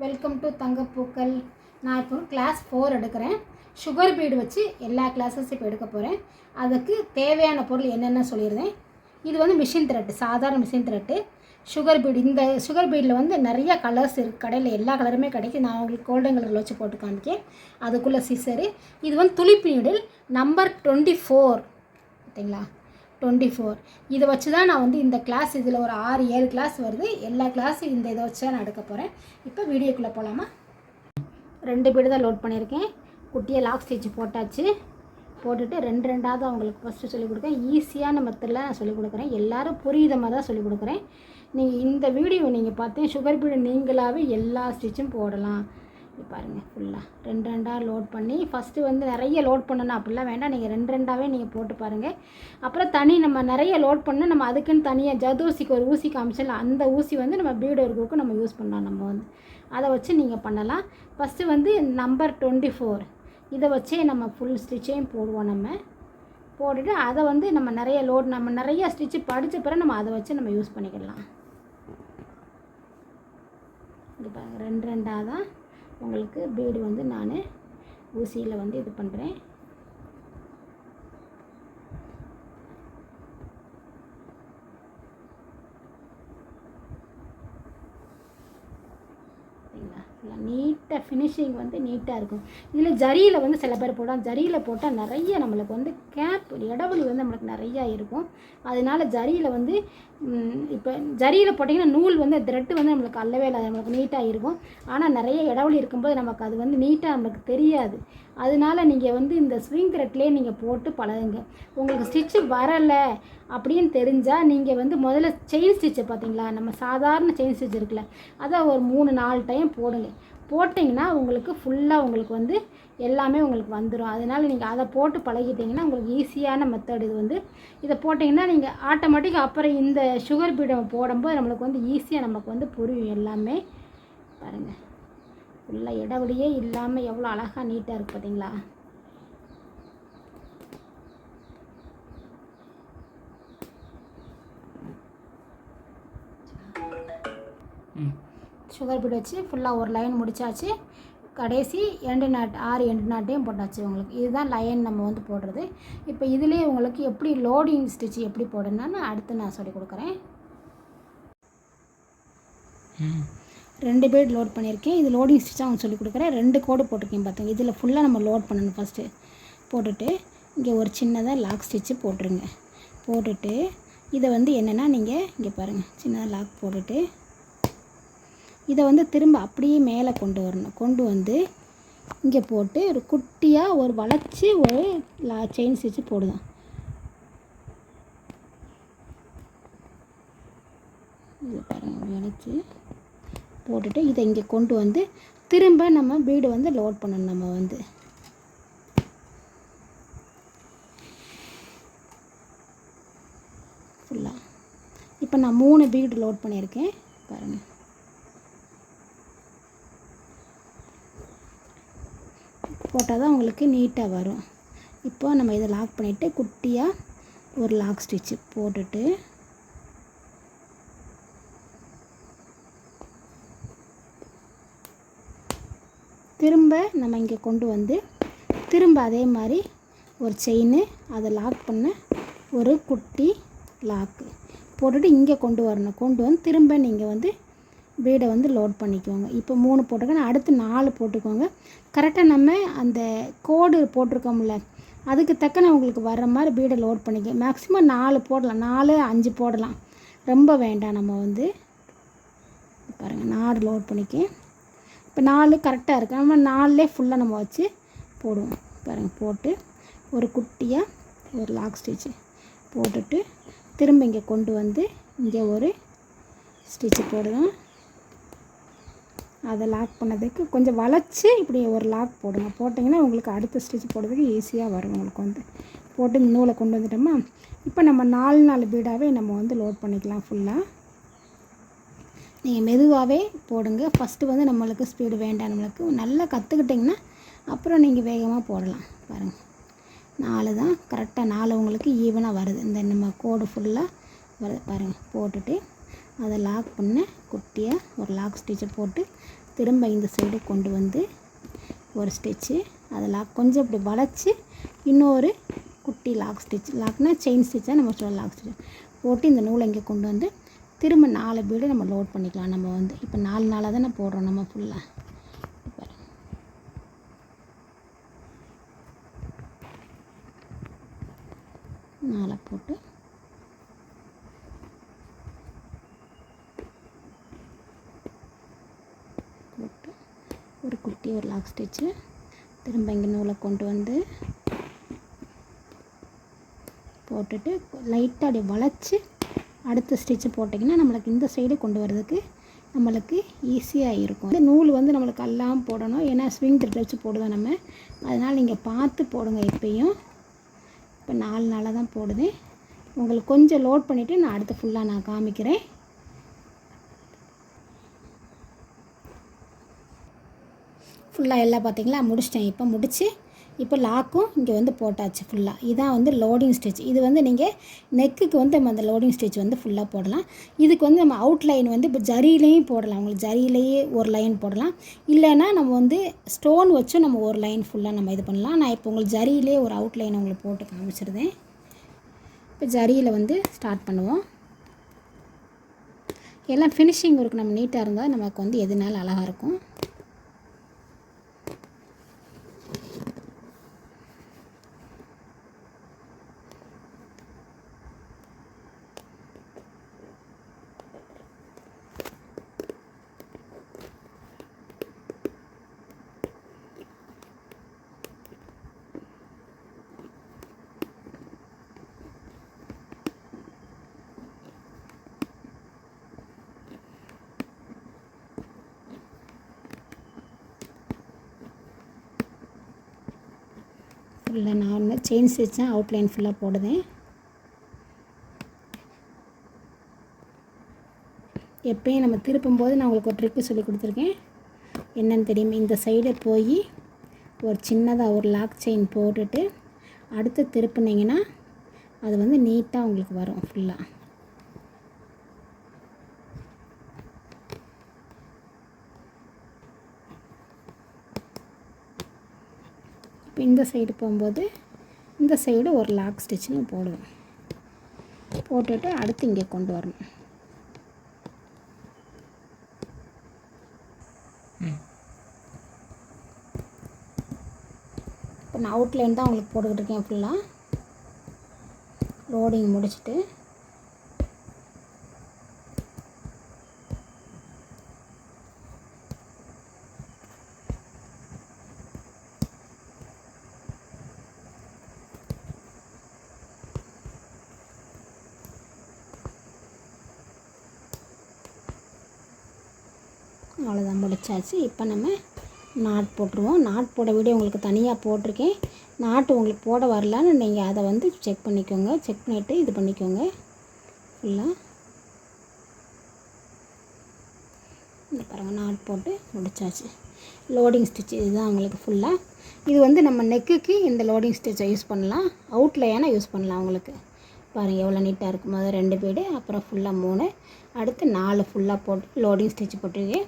Welcome to தங்கப்பூக்கள். நான் இப்போ class 4 எடுக்கிறேன். சுகர் பீடு வச்சு எல்லா கிளாஸஸ் இப்போ எடுக்க போகிறேன். அதுக்கு தேவையான பொருள் என்னென்ன சொல்லியிருந்தேன். இது வந்து மிஷின் த்ரெட்டு, சாதாரண மிஷின் த்ரெட்டு. சுகர் பீடு, இந்த சுகர் பீடில் வந்து நிறைய கலர்ஸ் இருக்குது. கடையில் எல்லா கலருமே கிடைக்கும். நான் உங்களுக்கு கோல்டன் கலரில் வச்சு போட்டு காமிக்கேன். அதுக்குள்ளே சிசரு. இது வந்து துளிப்பு நீடில் நம்பர் 24, பார்த்தீங்களா, 24. இதை வச்சு தான் நான் வந்து இந்த கிளாஸ், இதில் ஒரு 6-7 கிளாஸ் வருது. எல்லா கிளாஸும் இந்த இதை வச்சு தான் நான் எடுக்க போகிறேன். இப்போ வீடியோக்குள்ளே போகலாமா? 2 பீடு தான் லோட் பண்ணியிருக்கேன். குட்டியை லாக் ஸ்டிச் போட்டாச்சு. போட்டுட்டு 2 அவங்களுக்கு ஃபஸ்ட்டு சொல்லிக் கொடுக்குறேன். ஈஸியான மெத்தடில் நான் சொல்லிக் கொடுக்குறேன். எல்லோரும் புரியுத மாதிரி தான் சொல்லிக் கொடுக்குறேன். நீங்கள் இந்த வீடியோ நீங்கள் பார்த்தேன், சுகர் பீடு நீங்களாகவே எல்லா ஸ்டிச்சும் போடலாம். இது பாருங்கள், ஃபுல்லாக 2 லோட் பண்ணி ஃபஸ்ட்டு வந்து நிறைய லோட் பண்ணணும் அப்படிலாம் வேண்டாம். நீங்கள் 2 நீங்கள் போட்டு பாருங்கள். அப்புறம் நம்ம நிறைய லோட் பண்ணால் நம்ம அதுக்குன்னு தனியாக ஜதூசிக்கு ஒரு ஊசி காமிச்சல, அந்த ஊசி வந்து நம்ம பீடு ஒர்க்குக்கு நம்ம யூஸ் பண்ணலாம். நம்ம வந்து அதை வச்சு நீங்கள் பண்ணலாம். ஃபஸ்ட்டு வந்து நம்பர் 24 இதை வச்சே நம்ம ஃபுல் ஸ்டிச்சையும் போடுவோம். நம்ம போட்டுட்டு அதை வந்து நம்ம நிறைய ஸ்டிச்சு படித்த பிறகு நம்ம அதை வச்சு நம்ம யூஸ் பண்ணிக்கலாம். இது பாருங்கள், 2 தான் உங்களுக்கு பீடு வந்து நான் ஊசியில் வந்து இது பண்ணுறேன். நீட்டாக ஃபினிஷிங் வந்து நீட்டாக இருக்கும். இதில் ஜரியில் வந்து சில பேர் போட்டால், ஜரியில் போட்டால் நிறைய நம்மளுக்கு வந்து கேப் இடவெளி வந்து நம்மளுக்கு நிறையா இருக்கும். அதனால் ஜரியில் வந்து இப்போ ஜரியில் போட்டிங்கன்னா நூல் வந்து த்ரெட்டு வந்து நம்மளுக்கு அல்லவே இல்லாத நம்மளுக்கு நீட்டாக இருக்கும். ஆனால் நிறைய இடவெளி இருக்கும்போது நமக்கு அது வந்து நீட்டாக நம்மளுக்கு தெரியாது. அதனால் நீங்கள் வந்து இந்த ஸ்விங் த்ரெட்லேயே நீங்கள் போட்டு பழகுங்க. உங்களுக்கு ஸ்டிச்சு வரலை அப்படின்னு தெரிஞ்சால் நீங்கள் வந்து முதல்ல செயின் ஸ்டிச்சை பார்த்தீங்களா, நம்ம சாதாரண செயின் ஸ்டிச் இருக்குல்ல, அதை ஒரு 3-4 டைம் போடுங்க. போட்டிங்கன்னா உங்களுக்கு ஃபுல்லாக உங்களுக்கு வந்து எல்லாமே உங்களுக்கு வந்துடும். அதனால் நீங்கள் அதை போட்டு பழகிட்டிங்கன்னா உங்களுக்கு ஈஸியான மெத்தட் இது வந்து. இதை போட்டிங்கன்னா நீங்கள் ஆட்டோமேட்டிக்காக அப்புறம் இந்த சுகர் பீடை போடும்போது நம்மளுக்கு வந்து ஈஸியாக நமக்கு வந்து புரியும் எல்லாமே. பாருங்கள், ஃபுல்லாக இடவெளியே இல்லாமல் எவ்வளோ அழகாக நீட்டாக இருக்குது பார்த்தீங்களா. சுகர் பீட் வச்சு ஃபுல்லாக ஒரு லைன் முடித்தாச்சு. கடைசி எண்டு நாட், 6 எண்டு நாட்டையும் போட்டாச்சு. உங்களுக்கு இதுதான் லைன் நம்ம வந்து போடுறது. இப்போ இதுலேயே உங்களுக்கு எப்படி லோடிங் ஸ்டிச் எப்படி போடணும்னு அடுத்து நான் சொல்லிக் கொடுக்குறேன். 2 பீட் லோட் பண்ணியிருக்கேன். இது லோடிங் ஸ்டிச்சாக அவங்க சொல்லிக் கொடுக்குறேன். 2 கோடு போட்டிருக்கேன் பார்த்துங்க. இதில் ஃபுல்லாக நம்ம லோட் பண்ணணும். ஃபஸ்ட்டு போட்டுட்டு இங்கே ஒரு சின்னதாக லாக் ஸ்டிச்சு போட்டுருங்க. போட்டுட்டு இதை வந்து என்னென்னா நீங்கள் இங்கே பாருங்கள், சின்னதாக லாக் போட்டுட்டு இதை வந்து திரும்ப அப்படியே மேலே கொண்டு வரணும். கொண்டு வந்து இங்கே போட்டு ஒரு குட்டியாக ஒரு வளைச்சி ஒரு செயின் ஸ்டிச்சு போடுதான். இது பாருங்கள், வளைச்சி போட்டுட்டு இதை இங்கே கொண்டு வந்து திரும்ப நம்ம பீடு வந்து லோட் பண்ணணும். நம்ம வந்து ஃபுல்லாக இப்போ நான் 3 பீடு லோட் பண்ணியிருக்கேன் பாருங்கள். போட்டால் தான் உங்களுக்கு நீட்டாக வரும். இப்போ நம்ம இதை லாக் பண்ணிவிட்டு குட்டியாக ஒரு லாக் ஸ்டிச்சு போட்டுட்டு திரும்ப நம்ம இங்கே கொண்டு வந்து திரும்ப அதே மாதிரி ஒரு செயின், அதை லாக் பண்ண ஒரு குட்டி லாக்கு போட்டுட்டு இங்கே கொண்டு வரணும். கொண்டு வந்து திரும்ப நீங்கள் வந்து பீடை வந்து லோட் பண்ணிக்கோங்க. இப்போ 3 போட்டுக்கோங்க, அடுத்து 4 போட்டுக்கோங்க. கரெக்டாக நம்ம அந்த கோடு போட்டிருக்கோம்ல, அதுக்கு தக்கன உங்களுக்கு வர்ற மாதிரி பீடை லோட் பண்ணிக்க. மேக்ஸிமம் 4 போடலாம், 4-5 போடலாம், ரொம்ப வேண்டாம். நம்ம வந்து பாருங்கள் 4 லோட் பண்ணிக்க. இப்போ 4 கரெக்டாக இருக்குது. நம்ம 4லே ஃபுல்லாக நம்ம வச்சு போடுவோம். பாருங்கள், போட்டு ஒரு குட்டியாக ஒரு லாக் ஸ்டிச்சு போட்டுட்டு திரும்ப இங்கே கொண்டு வந்து இங்கே ஒரு ஸ்டிச்சு போடுவோம். அதை லாக் பண்ணதுக்கு கொஞ்சம் வளைச்சி இப்படி ஒரு லாக் போடுங்க. போட்டிங்கன்னா உங்களுக்கு அடுத்த ஸ்டிச் போடுறதுக்கு ஈஸியாக வரும். உங்களுக்கு வந்து போட்டு நூலை கொண்டு வந்துட்டோமா. இப்போ நம்ம 4 பீடாகவே நம்ம வந்து லோட் பண்ணிக்கலாம். ஃபுல்லாக நீங்கள் மெதுவாகவே போடுங்க. ஃபஸ்ட்டு வந்து நம்மளுக்கு ஸ்பீடு வேண்டாம். நம்மளுக்கு நல்லா கற்றுக்கிட்டிங்கன்னா அப்புறம் நீங்கள் வேகமாக போடலாம். பாருங்கள், 4 தான் கரெக்டாக. 4 உங்களுக்கு ஈவனாக வருது. இந்த நம்ம கோடு ஃபுல்லாக வருது பாருங்கள். போட்டுட்டு அதை லாக் பண்ண குட்டியாக ஒரு லாக் ஸ்டிச்சை போட்டு திரும்ப இந்த சைடு கொண்டு வந்து ஒரு ஸ்டிச்சு அதில் கொஞ்சம் இப்படி வளைச்சி இன்னொரு குட்டி லாக் ஸ்டிச், லாக்னா செயின் ஸ்டிச்சாக நம்ம சொல்ல லாக் ஸ்டிச் போட்டு இந்த நூலை இங்கே கொண்டு வந்து திரும்ப 4 பீடு நம்ம லோட் பண்ணிக்கலாம். நம்ம வந்து இப்போ 4 நாளாக தானே போடுறோம் நம்ம ஃபுல்லாக. இப்போ 4 போட்டு ஒரு குட்டி ஒரு லாக் ஸ்டிச்சு திரும்ப இங்கே நூலை கொண்டு வந்து போட்டுட்டு லைட்டாக அப்படி வளைச்சி அடுத்த ஸ்டிச்சு போட்டிங்கன்னா நம்மளுக்கு இந்த சைடு கொண்டு வரதுக்கு நம்மளுக்கு ஈஸியாக இருக்கும். இந்த நூல் வந்து நம்மளுக்கு எல்லாம் போடணும், ஏன்னா ஸ்விங் த்ரெட் வச்சு போடுவோம் நம்ம. அதனால் நீங்கள் பார்த்து போடுங்க எப்பயும். இப்போ 4 நாளாக தான் போடுது. உங்களுக்கு கொஞ்சம் லோட் பண்ணிவிட்டு நான் அடுத்து ஃபுல்லாக நான் காமிக்கிறேன். ஃபுல்லாக எல்லாம் பார்த்திங்களா முடிச்சிட்டேன். இப்போ முடித்து இப்போ லாக்கும் இங்கே வந்து போட்டாச்சு ஃபுல்லாக. இதான் வந்து லோடிங் ஸ்டிச். இது வந்து நீங்கள் நெக்குக்கு வந்து நம்ம அந்த லோடிங் ஸ்டிச் வந்து ஃபுல்லாக போடலாம். இதுக்கு வந்து நம்ம அவுட்லைன் வந்து இப்போ ஜரியிலையும் போடலாம். உங்களுக்கு ஜரியிலேயே ஒரு லைன் போடலாம், இல்லைன்னா நம்ம வந்து ஸ்டோன் வச்சு நம்ம ஒரு லைன் ஃபுல்லாக நம்ம இது பண்ணலாம். நான் இப்போ உங்களுக்கு ஜரியிலே ஒரு அவுட்லைன் உங்களுக்கு போட்டு காமிச்சிருந்தேன். இப்போ ஜரியில் வந்து ஸ்டார்ட் பண்ணுவோம். எல்லாம் ஃபினிஷிங் ஒர்க் நம்ம நீட்டாக இருந்தால் நமக்கு வந்து எதுனாலும் அழகாக இருக்கும். ஃபுல்லாக நான் வந்து செயின் ஸ்டிச் தான் அவுட்லைன் ஃபுல்லாக போடுவேன். எப்பயும் நம்ம திருப்பும்போது நான் உங்களுக்கு ஒரு ட்ரிக்கு சொல்லி கொடுத்துருக்கேன். என்னென்னு தெரியுமா, இந்த சைடு போய் ஒரு சின்னதாக ஒரு லாக் செயின் போட்டுட்டு அடுத்து திருப்புனீங்கன்னா அது வந்து நீட்டாக உங்களுக்கு வரும் ஃபுல்லாக. இப்போ இந்த சைடு போகும்போது இந்த சைடு ஒரு லாக் ஸ்டிச்சுன்னு போடுவோம். போட்டுட்டு அடுத்து இங்கே கொண்டு வரணும். இப்போ நான் அவுட்லைன் தான் உங்களுக்கு போட்டுக்கிட்டு இருக்கேன் ஃபுல்லாக. லோடிங் முடிச்சுட்டு அவ்வளோதான் முடிச்சாச்சு. இப்போ நம்ம நாட் போட்டுருவோம். நாட் போட வீடியோ உங்களுக்கு தனியாக போட்டிருக்கேன். நாட்டு உங்களுக்கு போட வரலான்னு நீங்கள் அதை வந்து செக் பண்ணிக்கோங்க. செக் பண்ணிவிட்டு இது பண்ணிக்கோங்க ஃபுல்லாக. இந்த பாருங்கள் நாட் போட்டு முடிச்சாச்சு. லோடிங் ஸ்டிச் இதுதான் உங்களுக்கு ஃபுல்லாக. இது வந்து நம்ம நெக்குக்கு இந்த லோடிங் ஸ்டிச்சை யூஸ் பண்ணலாம், அவுட்லைனாக யூஸ் பண்ணலாம். உங்களுக்கு பாருங்கள் எவ்வளோ நீட்டாக இருக்கும். முதல்ல 2 பீடு, அப்புறம் ஃபுல்லாக 3, அடுத்து 4 ஃபுல்லாக போட்டு லோடிங் ஸ்டிச் போட்டிருக்கேன்.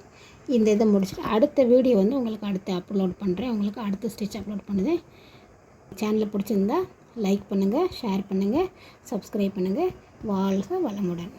இந்த இதை முடிச்சுட்டு அடுத்த வீடியோ வந்து உங்களுக்கு அடுத்து அப்லோட் பண்ணுறேன். உங்களுக்கு அடுத்த ஸ்டிச் அப்லோட் பண்ணுறேன். சேனலை பிடிச்சிருந்தா லைக் பண்ணுங்கள், ஷேர் பண்ணுங்கள், சப்ஸ்கிரைப் பண்ணுங்கள். வாழ்க வளமுடன்.